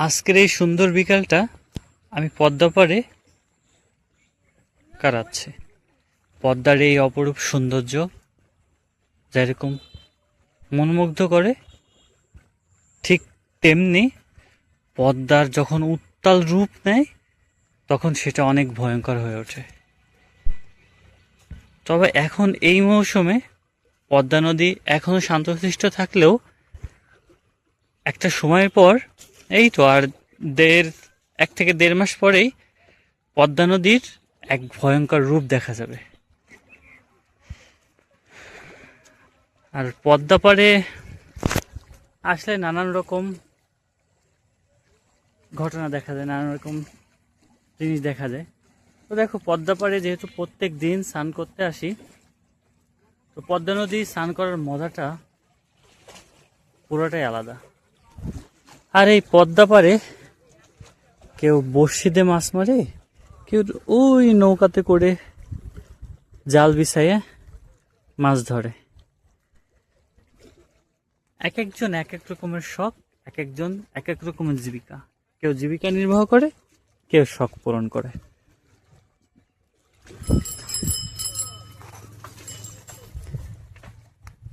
আজকের এই সুন্দর বিকালটা আমি পদ্মা পাড়ে কাটাচ্ছি। পদ্মার এই অপরূপ সৌন্দর্য যেরকম মনোমুগ্ধ করে, ঠিক তেমনি পদ্মার যখন উত্তাল রূপ নেয় তখন সেটা অনেক ভয়ঙ্কর হয়ে ওঠে। তবে এখন এই মৌসুমে পদ্মা নদী এখনও শান্তশিষ্ট থাকলেও একটা সময়ের পর, এই তো আর 1 থেকে 1.5 মাস পরেই পদ্মা নদীর এক ভয়ঙ্কর রূপ দেখা যাবে। আর পদ্মা পাড়ে আসলে নানান রকম ঘটনা দেখা যায়, নানান রকম জিনিস দেখা যায়। তো দেখো, পদ্মা পাড়ে যেহেতু প্রত্যেক দিন স্নান করতে আসি, তো পদ্মা নদী স্নান করার মজাটা পুরোটাই আলাদা। আর এই পদ্মা পাড়ে কেউ বড়শি দিয়ে মাছ মারে, কেউ ওই নৌকাতে করে জাল বিছাইয়ে মাছ ধরে। এক একজন এক এক রকমের শখ, এক একজন এক এক রকমের জীবিকা। কেউ জীবিকা নির্বাহ করে, কেউ শখ পূরণ করে।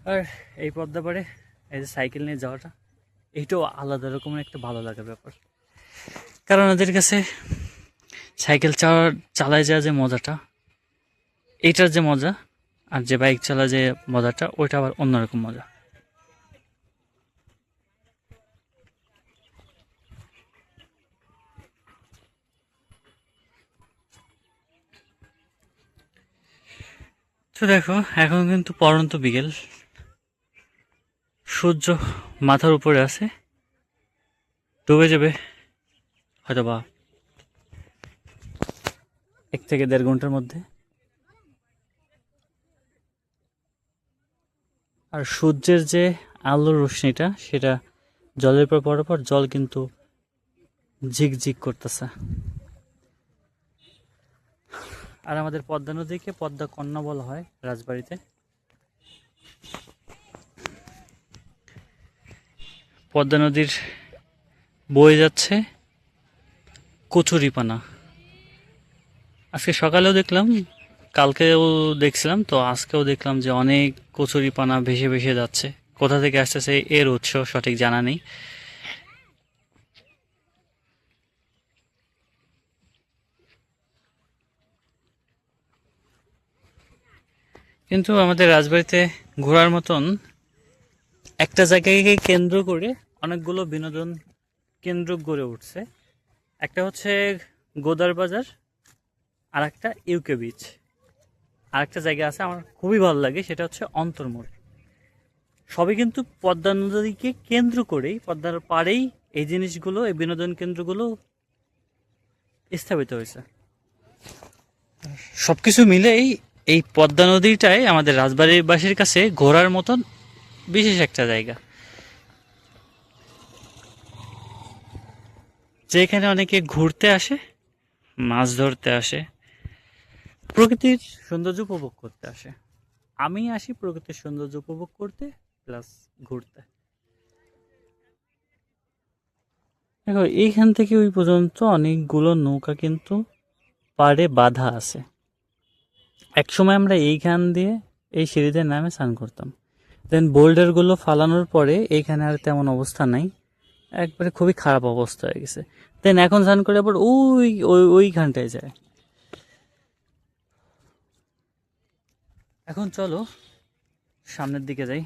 আর এই পদ্মা পাড়ে এই যে সাইকেল নিয়ে যাওয়াটা, এইটাও আলাদা রকমের একটা ভালো লাগার ব্যাপার। কারণ ওদের কাছে সাইকেল চালায় যাওয়া যে মজাটা, এইটার যে মজা, আর যে বাইক চালা যে মজাটা, ওইটা আবার অন্যরকম মজা। তো দেখো, এখন কিন্তু পড়ন্ত বিকেল, সূর্য মাথার উপরে আছে, ডুবে যাবে হয়তো বা 1 থেকে 1.5 ঘন্টার মধ্যে। আর সূর্যের যে আলোর রশ্মিটা, সেটা জলের পর পড়ার পর জল কিন্তু ঝিকঝিক করতেছে। আর আমাদের পদ্মা নদীকে পদ্মা কন্যা বলা হয় রাজবাড়িতে। পদ্মা নদীর বয়ে যাচ্ছে কচুরিপানা। আজকে সকালেও দেখলাম, কালকেও দেখছিলাম, তো আজকেও দেখলাম যে অনেক কচুরিপানা ভেসে ভেসে যাচ্ছে। কোথা থেকে আসতেছে এর উৎস সঠিক জানা নেই। কিন্তু আমাদের রাজবাড়িতে ঘোরার মতন একটা জায়গাকে কেন্দ্র করে অনেকগুলো বিনোদন কেন্দ্র গড়ে উঠছে। একটা হচ্ছে গোদার বাজার, আর একটা ইউকে বিচ। আর একটা জায়গা আছে আমার খুবই ভালো লাগে, সেটা হচ্ছে অন্তর্মোড়। সবই কিন্তু পদ্মা নদীকে কেন্দ্র করেই, পদ্মার পাড়েই এই জিনিসগুলো, এই বিনোদন কেন্দ্রগুলো স্থাপিত হয়েছে। সবকিছু মিলেই এই পদ্মা নদীটাই আমাদের রাজবাড়িবাসীর কাছে ঘোরার মতন বিশেষ একটা জায়গা, যেখানে অনেকে ঘুরতে আসে, মাছ ধরতে আসে, প্রকৃতির সৌন্দর্য উপভোগ করতে আসে। আমি আসি প্রকৃতির সৌন্দর্য উপভোগ করতে, প্লাস ঘুরতে। দেখো, এইখান থেকে ওই পর্যন্ত অনেকগুলো নৌকা কিন্তু পাড়ে বাঁধা আছে। একসময় আমরা এইখান দিয়ে এই সিঁড়িতে নামে স্নান করতাম। দেন বোল্ডারগুলো ফালানোর পরে এইখানে আর তেমন অবস্থা নাই, একবারে খুবই খারাপ অবস্থা হয়ে গেছে। দেন এখন স্নান করে আবার ওইখানটায় যায়। এখন চলো সামনের দিকে যাই।